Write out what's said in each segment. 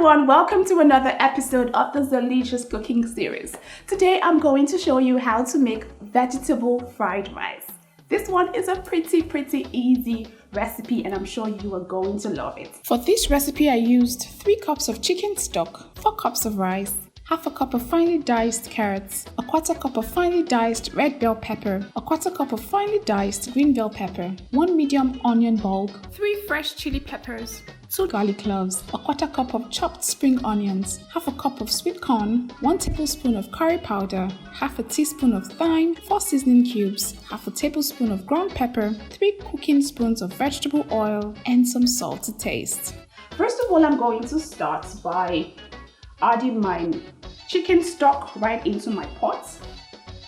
everyone, welcome to another episode of the Zeelicious cooking series. Today I'm going to show you how to make vegetable fried rice. This one is a pretty easy recipe and I'm sure you are going to love it. For this recipe I used 3 cups of chicken stock, 4 cups of rice, half a cup of finely diced carrots, a quarter cup of finely diced red bell pepper, a quarter cup of finely diced green bell pepper, 1 medium onion bulb, 3 fresh chili peppers, 2 garlic cloves, a quarter cup of chopped spring onions, half a cup of sweet corn, 1 tablespoon of curry powder, half a teaspoon of thyme, 4 seasoning cubes, half a tablespoon of ground pepper, 3 cooking spoons of vegetable oil, and some salt to taste. First of all, I'm going to start by adding my chicken stock right into my pot.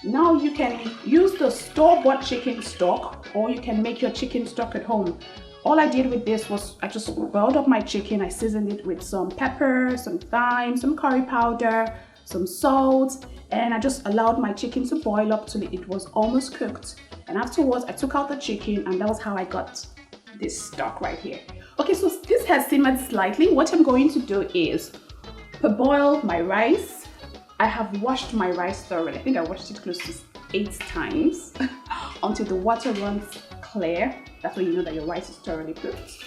Now you can use the store-bought chicken stock or you can make your chicken stock at home. All I did with this was I just boiled up my chicken. I seasoned it with some pepper, some thyme, some curry powder, some salt, and I just allowed my chicken to boil up till it was almost cooked. And afterwards I took out the chicken and that was how I got this stock right here. Okay, so this has simmered slightly. What I'm going to do is boil my rice. I have washed my rice thoroughly. I think I washed it close to 8 times until the water runs clear. That's when you know that your rice is thoroughly cooked.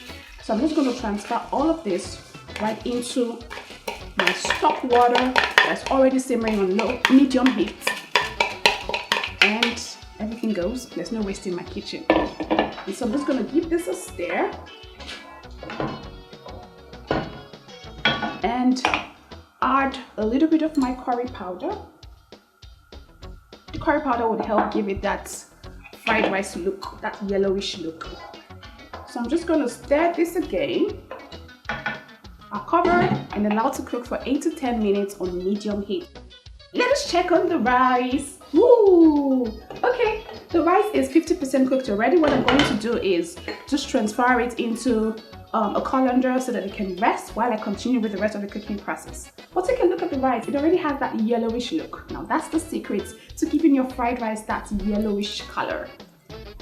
So I'm just going to transfer all of this right into my stock water that's already simmering on medium heat. And everything goes. There's no waste in my kitchen. And so I'm just going to give this a stir. And add a little bit of my curry powder. The curry powder would help give it that fried rice look, that yellowish look. So I'm just going to stir this again. I'll cover and allow it to cook for 8 to 10 minutes on medium heat. Let us check on the rice. Ooh, okay, the rice is 50% cooked already. What I'm going to do is just transfer it into a colander so that it can rest while I continue with the rest of the cooking process. But take a look at the rice. It already has that yellowish look. Now that's the secret to giving your fried rice that yellowish color.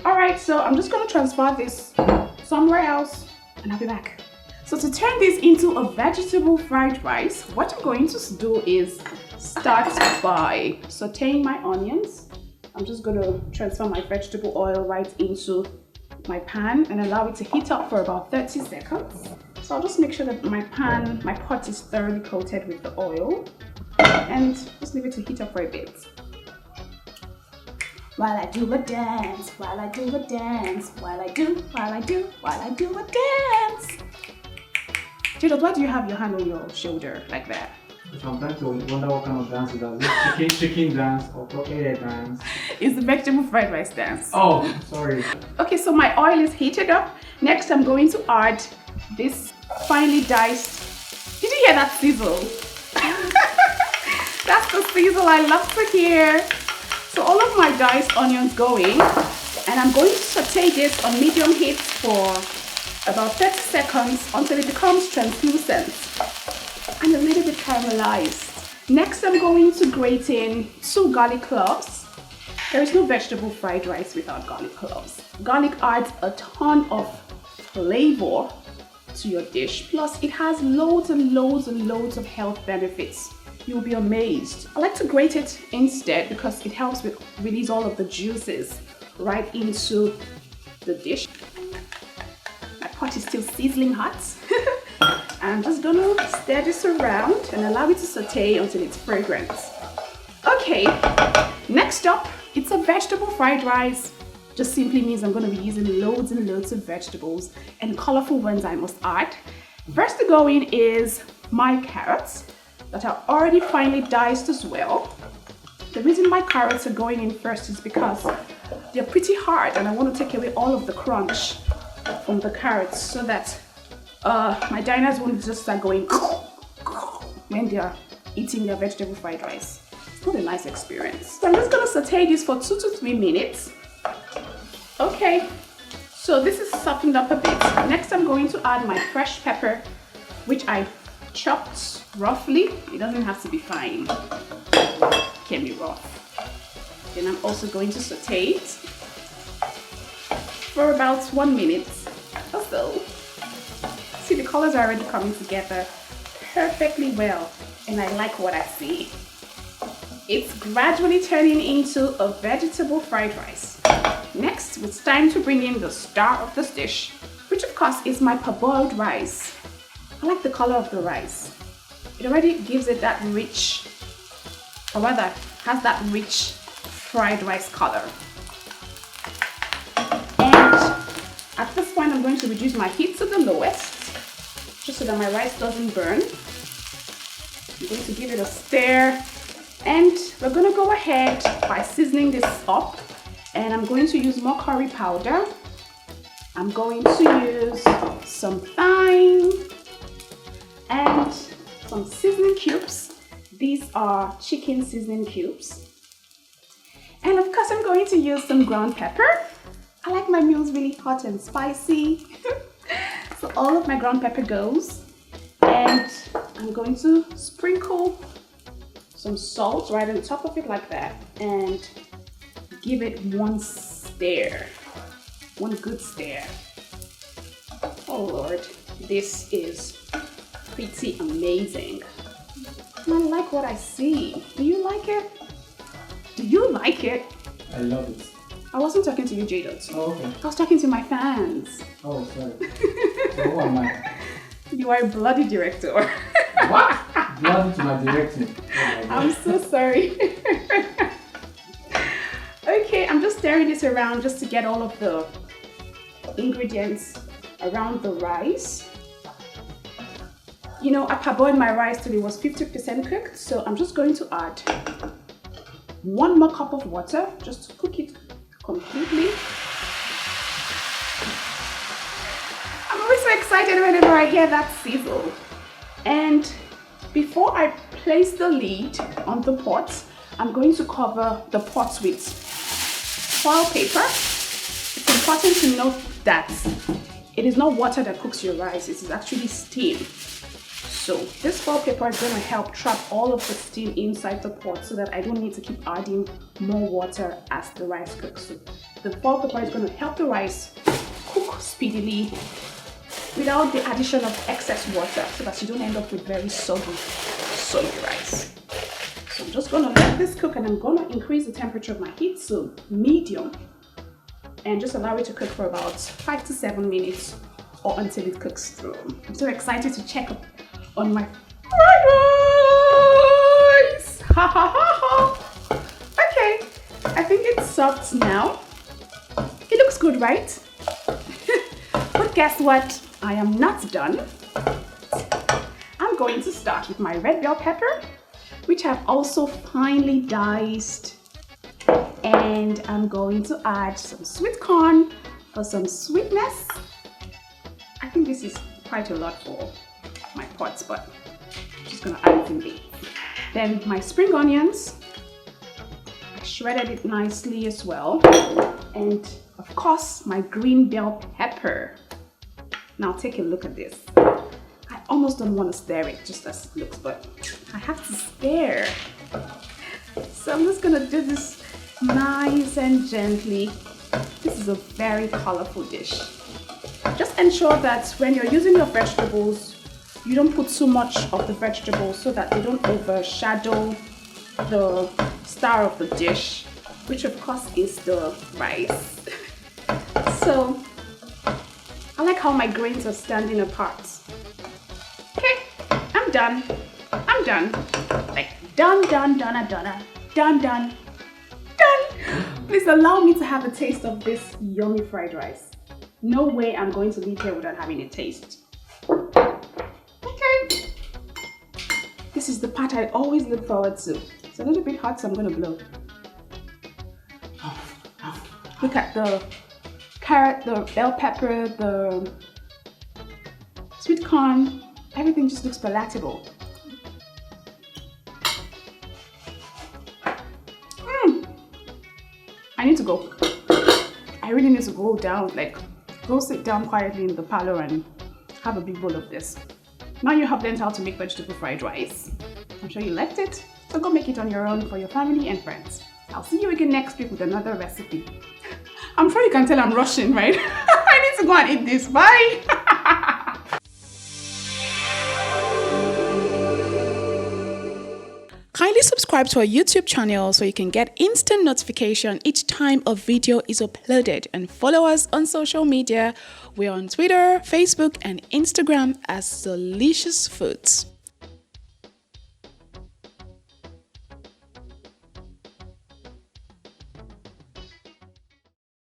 Alright, so I'm just going to transfer this somewhere else and I'll be back. So to turn this into a vegetable fried rice, what I'm going to do is start by sauteing my onions. I'm just going to transfer my vegetable oil right into my pan and allow it to heat up for about 30 seconds. So I'll just make sure that my pot is thoroughly coated with the oil and just leave it to heat up for a bit. While I do a dance, while I do a dance, while I do a dance. Jadot, why do you have your hand on your shoulder like that? Sometimes I wonder what kind of dance it is. Chicken dance or air dance? It's the vegetable fried rice dance. Oh, sorry. Okay, so my oil is heated up. Next, I'm going to add this finely diced. Did you hear that sizzle? That's the sizzle I love to hear. So all of my diced onions going, and I'm going to saute this on medium heat for about 30 seconds until it becomes translucent and a little bit caramelized. Next, I'm going to grate in 2 garlic cloves. There is no vegetable fried rice without garlic cloves. Garlic adds a ton of flavor to your dish. Plus, it has loads of health benefits. You'll be amazed. I like to grate it instead because it helps with release all of the juices right into the dish. My pot is still sizzling hot. I'm just gonna stir this around and allow it to saute until it's fragrant. Okay, next up, it's a vegetable fried rice. Just simply means I'm gonna be using loads and loads of vegetables and colorful ones I must add. First to go in is my carrots that are already finely diced as well. The reason my carrots are going in first is because they're pretty hard and I want to take away all of the crunch from the carrots so that my diners won't just start going when they're eating their vegetable fried rice. It's not a nice experience. So I'm just gonna saute this for 2 to 3 minutes. Okay, so this is softened up a bit. Next I'm going to add my fresh pepper, which I chopped roughly. It doesn't have to be fine. It can be rough. Then I'm also going to saute it for about 1 minute or so. See, the colors are already coming together perfectly well, and I like what I see. It's gradually turning into a vegetable fried rice. Next, it's time to bring in the star of this dish, which of course is my parboiled rice. I like the color of the rice. It already gives it that rich, or rather has that rich fried rice color. And at this point I'm going to reduce my heat to the lowest, just so that my rice doesn't burn. I'm going to give it a stir, and we're going to go ahead by seasoning this up. And I'm going to use more curry powder. I'm going to use some thyme and some seasoning cubes. These are chicken seasoning cubes. And of course, I'm going to use some ground pepper. I like my meals really hot and spicy. So all of my ground pepper goes. And I'm going to sprinkle some salt right on top of it like that. And give it one stir, one good stir. Oh Lord, this is pretty amazing. I like what I see. Do you like it? Do you like it? I love it. I wasn't talking to you, J-Dot. Oh, okay. I was talking to my fans. Oh, sorry. So who am I? You are a bloody director. What? Bloody to my directing. Oh, I'm so sorry. Okay, I'm just stirring this around just to get all of the ingredients around the rice. You know, I parboiled my rice till it was 50% cooked, so I'm just going to add 1 more cup of water just to cook it completely. I'm always so excited whenever I hear that sizzle. And before I place the lid on the pot, I'm going to cover the pot with foil paper. It's important to note that it is not water that cooks your rice, it is actually steam. So this foil paper is going to help trap all of the steam inside the pot so that I don't need to keep adding more water as the rice cooks. So the foil paper is going to help the rice cook speedily without the addition of excess water, so that you don't end up with very soggy rice. So I'm just going to let this cook, and I'm going to increase the temperature of my heat to medium and just allow it to cook for about 5 to 7 minutes or until it cooks through. I'm so excited to check up on my fried rice. Ha ha ha ha. Okay, I think it's soft now. It looks good, right? But guess what? I am not done. I'm going to start with my red bell pepper, which I've also finely diced. And I'm going to add some sweet corn for some sweetness. I think this is quite a lot for my pots, but I'm just gonna add it in there. Then my spring onions, I shredded it nicely as well. And of course, my green bell pepper. Now take a look at this. I almost don't want to stir it just as it looks, but I have to stir. So I'm just gonna do this nice and gently. This is a very colorful dish. Just ensure that when you're using your vegetables, you don't put too much of the vegetables so that they don't overshadow the star of the dish, which of course is the rice. So I like how my grains are standing apart. Okay, I'm done. I'm done. Like done. Please allow me to have a taste of this yummy fried rice. No way I'm going to leave here without having a taste. Okay. This is the part I always look forward to. It's a little bit hot, so I'm going to blow. Look at the carrot, the bell pepper, the sweet corn. Everything just looks palatable. I need to go. I really need to go down, like go sit down quietly in the parlor and have a big bowl of this. Now you have learned how to make vegetable fried rice. I'm sure you liked it, so go make it on your own for your family and friends. I'll see you again next week with another recipe. I'm sure you can tell I'm rushing, right? I need to go and eat this. Bye! Kindly subscribe to our YouTube channel so you can get instant notification each time a video is uploaded, and follow us on social media. We're on Twitter, Facebook, and Instagram as Zeelicious Foods.